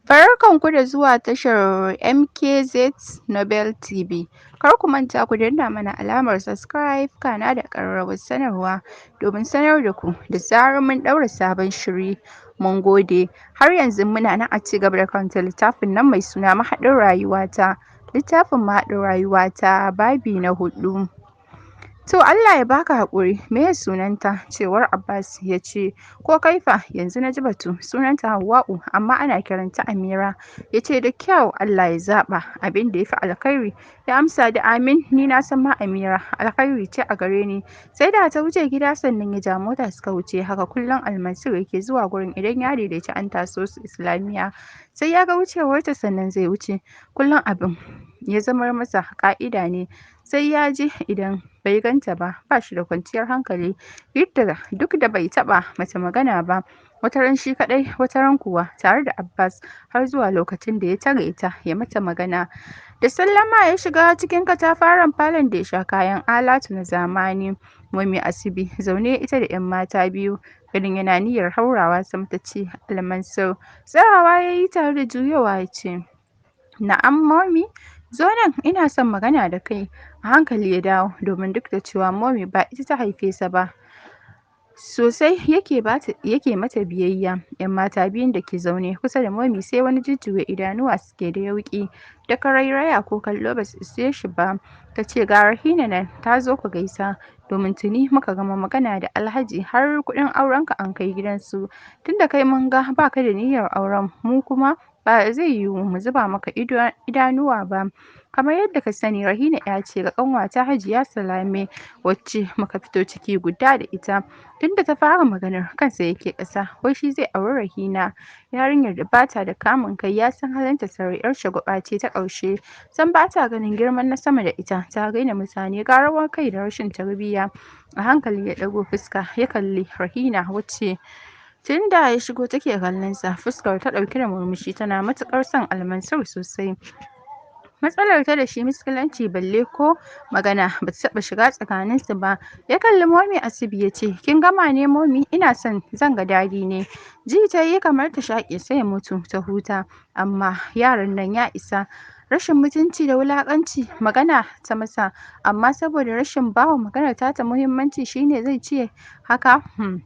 Barkanku da zuwa tashar MKZ Nobel TV. Kar ku manta ku danna mana alamar subscribe kana da ƙararrawar sanarwa domin sanar da ku da zarar mun ɗaura sabon shiri. Mun gode. Har yanzu muna nan a ci gaba da karanta littafin nan mai suna Mahaɗin Rayuwata. Littafin Mahaɗin Rayuwata babi na 4. To Allah ya baka haƙuri, meye sunanta? Cewar Abbas ya ce, ko kaifa yanzu na ji batu, sunanta Hauwa'u amma ana kiranta Amira. Ya ce da kyau Allah ya zaɓa abin da ya fi alkhairi. Ya amsa da amin, ni na san ma Amira alkhairi ce a gare ni. Sai da ta wuce gida sannan ya ja mota suka wuce, haka kullum Almansur yake zuwa gurin idan ya daidaici an taso su Islamiyya. Sai ya ga wucewarta sannan zai wuce. Kullum abin ya zamar masa ƙa'ida ne. Sai ya je idan bai ganta ba shi da kwanciyar hankali duk da bai taɓa mata magana ba, wataran shi kaɗai wataran kuwa tare da Abbas, har zuwa lokacin da ya tare ta ya mata magana. Da sallama ya shiga cikin katafaren falon da ya sha kayan alatu na zamani. Mummy Asibi zaune ita da 'yan mata biyu, ganin yana niyyar haurawa sama ta ce, Almansur. Tsayawa ya yi tare da juyowa ya ce, na'am Mummy, zo nan ina son magana da kai. A hankali ya dawo domin duk da cewa Mummy ba ita ta haife sa ba, sosai yake mata biyayya. 'Yan mata biyun da ke zaune kusa da Mummy sai wani jujjuya idanuwa suke da yauƙi da karairaya ko kallo ba su ishe shi ba. Ta ce ga Rahina nan ta zo ku gaisa, domin tuni muka gama magana da Alhaji har kuɗin aurenka an kai gidansu. Tunda kai mun ga ba ka da niyyar auren, mu kuma ba zai yiwu mu zuba maka idanuwa ba. Kamar yadda ka sani Rahina 'ya ce ga ƙanwata Hajiya Salame wacce muka fito ciki guda da ita. Tunda ta fara maganar kansa yake ƙasa, wai shi zai auri Rahina. Yarinyar da bata da kamun kai, ya san halinta sarai 'yar shagwaɓa ce ta ƙarshe. Sam bata ganin girman na sama da ita, ta raina mutane ga rawar kai da rashin tarbiyya. A hankali ya ɗago fuska ya kalli Rahina wacce tun da ya shigo take kallon sa, fuskar ta ɗauke da murmushi, tana matuƙar son Almansur sosai. Matsalar ta da shi miskilanci, balle ko magana ba ta taɓa shiga tsakaninsu ba. Ya kalli Mummy Asibi ya ce, kin gama ne Mummy? Ina son zan ga Dadi ne. Ji ta yi kamar ta shaƙe sai ya mutu ta huta, amma yaron nan ya isa. Rashin mutunci da wulaƙanci magana ta masa, amma saboda rashin bawa maganar tata muhimmanci shine zai ce haka.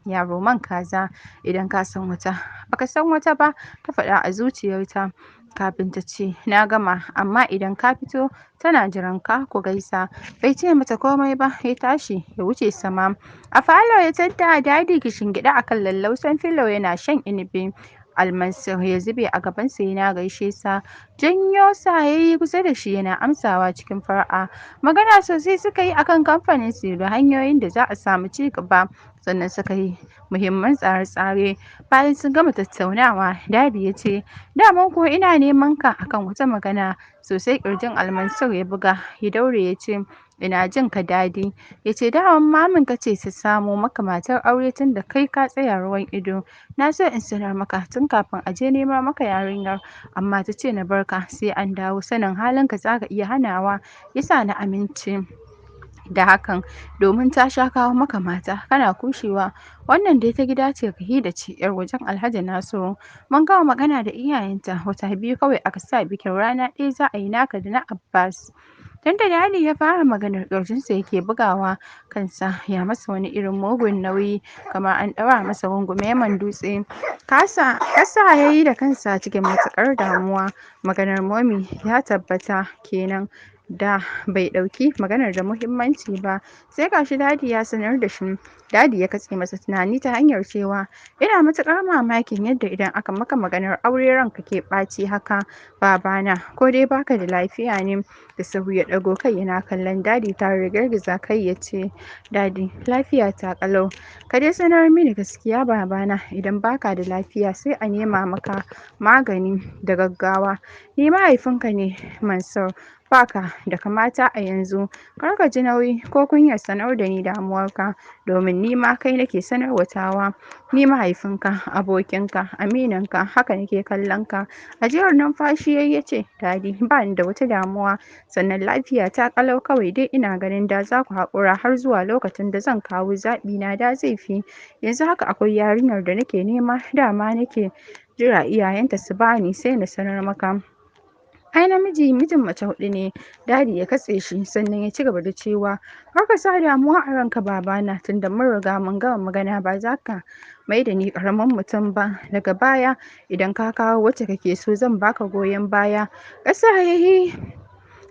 Yaro man kaza. Idan ka san wata baka san wata ba, ta faɗa a zuciyarta kafin ta ce na gama, amma idan ka fito tana jiran ka ku gaisa. Bai ce mata komai ba, ya tashi ya wuce sama. A falo ya tadda Dadi kishingiɗe akan lallausan filo yana shan inibi. Almansur ya zube a gabansa yana gaishe sa. Janyo sa yayi kusa da shi yana amsawa cikin fara'a. Magana sosai suka yi akan kamfanin su da hanyoyin da za a samu ci gaba. Sannan suka yi muhimman tsare-tsare. Bayan sun gama tattaunawa, Dadi ya ce, daman kuwa ina neman ka akan wata magana. Sosai ƙirjin Almansur ya buga, ya daure ya ce, ina jin ka Dadi. Ya ce daman mamin ka ce ta samo maka matar aure tun da kai ka tsaya ruwan ido. Na so in sanar maka tun kafin a je nema maka yarinyar, amma ta ce na barka sai an dawo, sanin halinka za ka iya hanawa. Yasa na amince da hakan, domin ta sha kawo maka mata kana kushewa. Wannan dai ta gida ce Rahina ce, yar wajen Alhaji Nasiru. Mun gama magana da iyayenta, wata 2 kawai aka sa bikin, rana ɗaya za a yi naka da na Abbas. Tunda Dadi ya fara maganar ƙirjinsa yake bugawa, kansa ya masa wani irin mugun nauyi kamar an ɗaura masa gungumemen dutse. Ƙasa ya yi da kansa cikin matuƙar damuwa. Maganar Mummy ya tabbata kenan da bai ɗauki maganar da muhimmanci ba. Sai gashi Dadi ya sanar da shi. Dadi ya katse masa tunani ta hanyar cewa, ina matuƙar mamakin yadda idan aka maka maganar aure ranka ke ɓaci haka babana, ko dai baka da lafiya ne? Da sauri ya ɗago kai yana kallon Dadi tare da girgiza kai ya ce, Dadi lafiya ta ƙalau. Ka dai sanar mini gaskiya babana, idan baka da lafiya sai a nema maka magani da gaggawa. Ni mahaifinka ne Mansur, baka da kamata a yanzu. Kar ka ji nauyi ko kunyar sanar da ni damuwarka, domin ni ma kai nake sanarwa tawa. Ni mahaifinka, abokinka, amininka, haka nake kallon ka. Ajiyar numfashi ya ce, Dadi, ba ni da wata damuwa, sannan lafiya ta ƙalau, kawai dai ina ganin da za ku haƙura har zuwa lokacin da zan kawo zaɓina da zai fi. Yanzu haka akwai yarinyar da nake nema, dama nake jira iyayenta su bani sai na sanar maka. Ai namiji mijin mace huɗu ne. Dadi ya katse shi sannan ya ci gaba da cewa, kar ka sa damuwa a ranka babana, tunda mun riga mun gama magana ba za ka mai da ni ƙaramin mutum ba. Daga baya idan ka kawo wacce kake so zan baka goyon baya. Ƙasa ya yi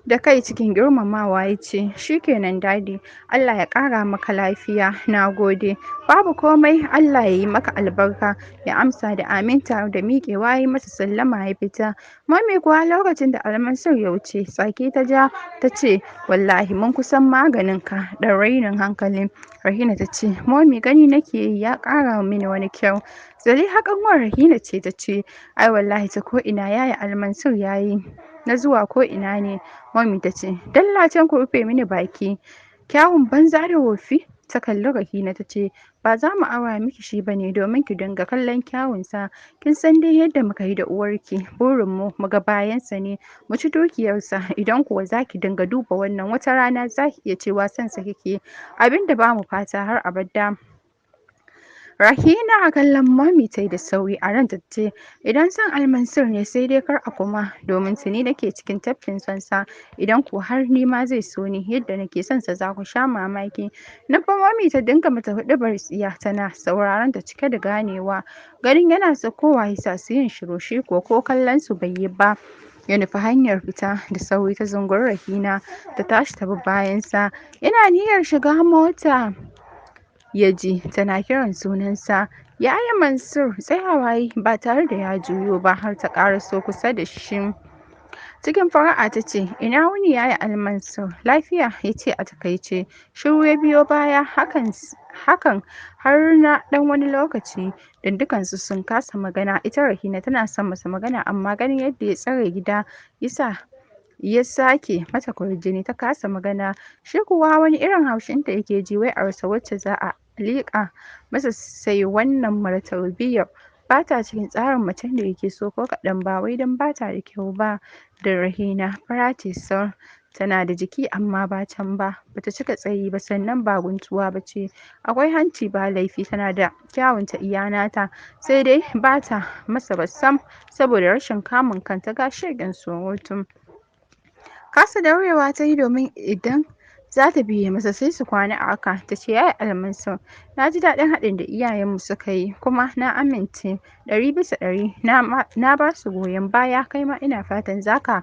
da kai cikin girmamawa ya ce, shikenan Dadi, Allah ya ƙara maka lafiya, na gode. Babu komai, Allah ya yi maka albarka, ya amsa da amin tare da miƙewa ya yi masa sallama ya fita. Mami kuwa lokacin da Almansur ya wuce, tsaki ta ja ta ce, wallahi mun kusan maganin ka, ɗan rainin hankali. Rahina ta ce, Mami gani nake yi ya ƙara mini wani kyau. Zaliha ƙanwar Rahina ce ta ce, ai wallahi ta ko ina yaya Almansur ya yi. Na zuwa ko ina ne. Mami ta ce, dallacen ku rufe mini baki. Kyawun banza da wofi. Ta kalli Rahina ta ce, ba za mu aura miki shi ba ne domin ki dinga kallon kyawunsa. Kin san dai yadda muka yi da uwarki. Burinmu mu ga bayansa ne, mu ci dukiyarsa. Idan kuwa za ki dinga duba wannan, wata rana za ki iya cewa sansa kike, abin da ba mu fata har abada. Rahina a kallon Mami ta yi da sauri a ranta ta ce, idan son Almansur ne sai dai kar a kuma, domin tuni nake cikin tafkin sonsa. Idan kuwa har ni ma zai so ni yadda nake son sa za ku sha mamaki. Na fa Mami ta dinga mata huɗubar tsiya tana sauraron ta cike da ganewa. Ganin yana saukowa ya sa su yin shiru, shi ko kallon su bai yi ba. Ya nufi hanyar fita da sauri ta zunguri Rahina ta tashi ta bi bayansa. Yana niyyar shiga mota ya ji tana kiran sunansa. Yaya Mansur tsayawa yi ba tare da ya juyo ba har ta ƙaraso kusa da shi. Cikin fara'a ta ce, ina wuni yaya Almansur? Lafiya, ya ce a takaice. Shiru ya biyo baya, hakan har na ɗan wani lokaci. Don dukansu sun kasa magana. Ita Rahina tana son masa magana, amma ganin yadda ya tsare gida ya sake mata kwarjini ta kasa magana. Shi kuwa wani irin haushinta yake ji, wai a rasa wacce za a liƙa masa sai wannan mara tarbiyyar. Ba ta cikin tsarin macen da yake so ko kaɗan, ba wai don ba ta da kyau ba. Da Rahina fara ce sar, tana da jiki amma ba can ba, bata cika tsayi ba sannan ba guntuwa ba ce. Akwai hanci ba laifi, tana da kyawunta iya nata, sai dai ba ta masa ba sam saboda rashin kamun kanta ga shegen surutu. Kasa daurewa ta yi, domin idan za ta biye masa sai su kwana a haka. Ta ce, yaya Almansur, na ji daɗin haɗin da iyayenmu suka yi, kuma na amince 100% na ba su goyon baya. Kai ma ina fatan za ka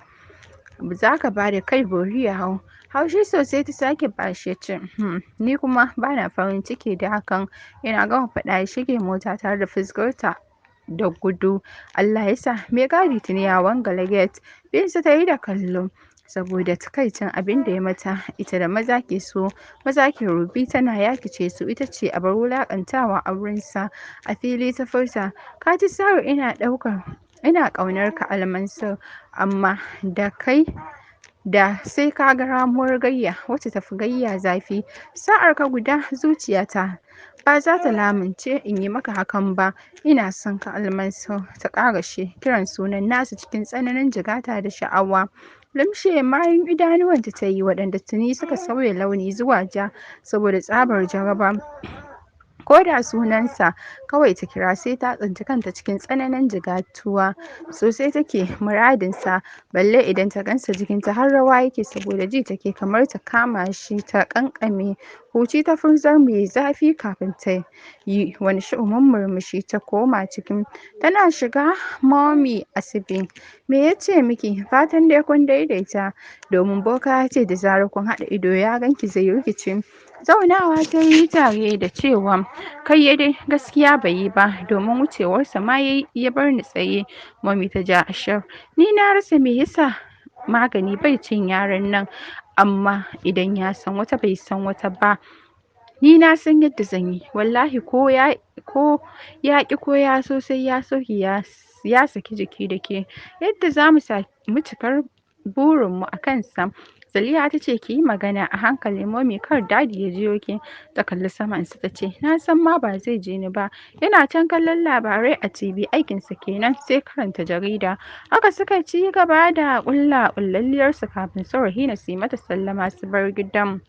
ba da kai bori ya hau. Haushi sosai ta sake bashi ya ce, ni kuma ba na farin ciki da hakan. Ina gama faɗa ya shige mota tare da fuskarta da gudu. Allah ya sa mai gadi tuni ya wangala gate. Binsa ta yi da kallo saboda takaicin abin da ya mata. Ita da maza ke so, maza ke rubi, tana yakice su, ita ce abar wulaƙantawa a wurinsa. A fili ta furta, ka ji Saru, ina ƙaunar ka Almansur, amma da kai da sai ka ga ramuwar gayya wacce tafi gayya zafi. Sa'ar ka guda zuciyata ba za ta lamunce in yi maka hakan ba. Ina son ka Almansur. Ta ƙarashe kiran sunan nasa cikin tsananin jigata da sha'awa. Limshe mayun idanuwanta ta yi, waɗanda tuni suka sauya launi zuwa ja saboda tsabar jaraba. Ko da sunansa kawai ta kira sai ta tsinci kanta cikin tsananin jigatuwa. Sosai take muradinsa, balle idan ta gansa jikinta har rawa yake saboda ji take kamar ta kama shi ta ƙanƙame. Huci ta furzar mai zafi kafin ta yi wani shu'umin murmushi ta koma cikin. Tana shiga Mami asibi. Me ya ce miki? Fatan dai kun daidaita, domin boka ya ce da zarar kun haɗa ido ya ganki zai rikice. Zaunawa ta yi tare da cewa, kai ya dai gaskiya bai yi ba, domin wucewarsa ma ya bar ni tsaye. Mami ta ja ashar. Ni na rasa me yasa magani bai cin yaron nan, amma idan ya san wata bai san wata ba, ni na san yadda zan yi. Wallahi ko ya ƙi ko ya so sai ya sauki ya saki jiki da ke. Yadda za mu cikar burinmu a kansa. Zaliha ta ce ki yi magana a hankali momi kar dadi ya jiyo ki. Ta kalli samansa ta ce na san ma ba zai ji ni ba. Yana can kallon labarai a TV aikinsa kenan sai karanta jarida. Haka suka ci gaba da ƙullalliyarsu kafin su Rahina su yi mata sallama su bar gidan.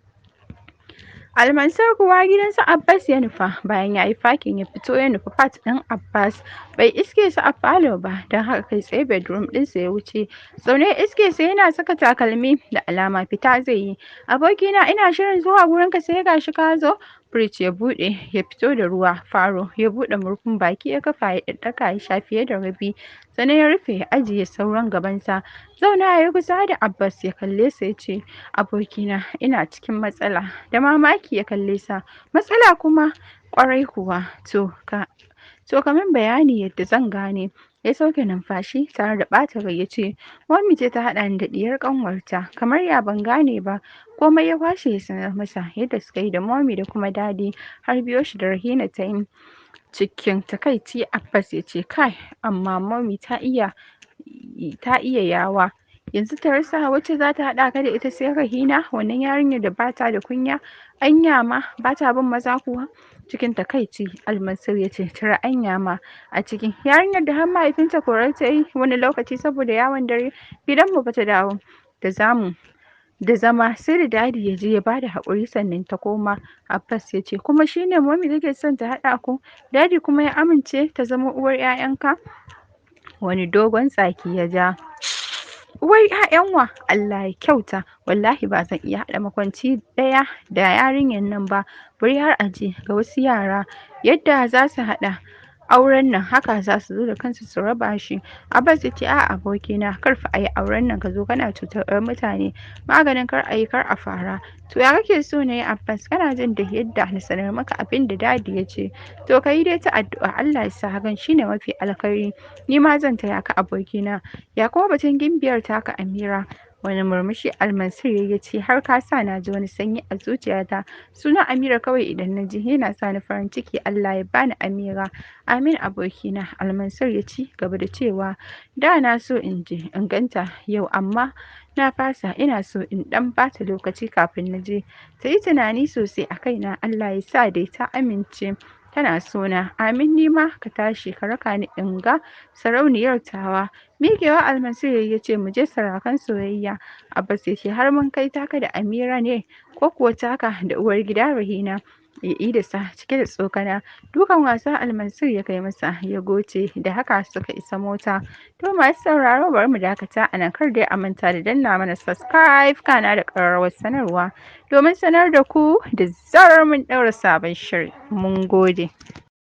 Almansur kuwa gidansu Abbas ya nufa bayan ya yi fakin ya fito ya nufi fat ɗin Abbas bai iske su a falo ba don haka kai tsaye bedroom ɗinsa ya wuce. Zaune iske sai yana saka takalmi da alama fita zai yi. Abokina ina shirin zuwa gurinka sai gashi ka zo. Fridge ya buɗe ya fito da ruwa faro ya buɗe murfin baki ya kafa ya ɗaɗɗaka ya sha fiye da rabi sannan ya rufe ya ajiye sauran gabansa. Zauna ya kusa da Abbas ya kalle sa ya ce abokina ina cikin matsala. Da mamaki ya kalle sa. Matsala kuma? Ƙwarai kuwa. To ka min bayani yadda zan gane. Ya sauke numfashi tare da ɓata rai ya ce Mommy ce ta haɗa ni da ɗiyar ƙanwarta kamar ya ban gane ba. Komai ya kwashe ya sanar masa yadda suka yi da Mommy da kuma Dadi har biyo shi da Rahina ta yi. Cikin takaici Abbas ya ce kai amma Mommy ta iya yawa. Yanzu ta rasa wacce za ta haɗa ka da ita sai Rahina wannan yarinyar da bata da kunya. Anya ma bata bin maza kuwa. Cikin takaici Almansur ya ce tara anya ma a cikin yarinyar da har mahaifinta korar ta yi wani lokaci saboda yawon dare gidanmu bata dawo da zama sai da Dadi ya je ya bada haƙuri sannan ta koma. Abbas ya ce kuma shine Mommy take son ta haɗa ku Dadi kuma ya amince ta zama uwar 'ya'yanka. Wani dogon tsaki ya ja. Uwar 'ya'yan wa? Allah ya kyauta wallahi ba zan iya haɗa makwanci ɗaya da yarinyar nan ba bari har a je ga wasu yara yadda za su haɗa auren nan haka za su zo da kansu su raba shi. Abbas ya ce a abokina kar fa a yi auren nan ka zo kana cutar mutane maganin kar a yi kar a fara. To ya kake so na yi Abbas kana jin da yadda na sanar maka abin da Dadi ya ce. To ka yi dai ta addu'a Allah ya sa hakan shine mafi alkhairi. Ni ma zan taya ka abokina. Ya kuma batun gimbiyar taka Amira. Wani murmushi Almansur ya ce har ka sa na ji wani sanyi a zuciyata. Sunan Amira kawai idan na ji yana sa ni farin ciki Allah ya bani Amira. Amin abokina. Almansur ya ci gaba da cewa da na so in je in ganta yau amma na fasa ina so in dan bata lokaci kafin na je ta yi tunani sosai a kaina Allah ya sa dai ta amince tana sona. Amin ni ma ka tashi ka raka ni in ga sarauniyar tawa. Miƙewa Almansur ya ce mu je sarakan soyayya. Abbas ya ce har mun kai taka da Amira ne ko kuwa taka da uwar gida Rahina. Ya idasa cike da tsokana. Dukan wasa Almansur ya kai masa ya goce da haka suka isa mota. To masu sauraro bari mu dakata a nan kar dai a manta da danna mana subscribe kana da ƙararrawar sanarwa domin sanar da ku da zarar mun ɗaura sabon shiri. Mun gode.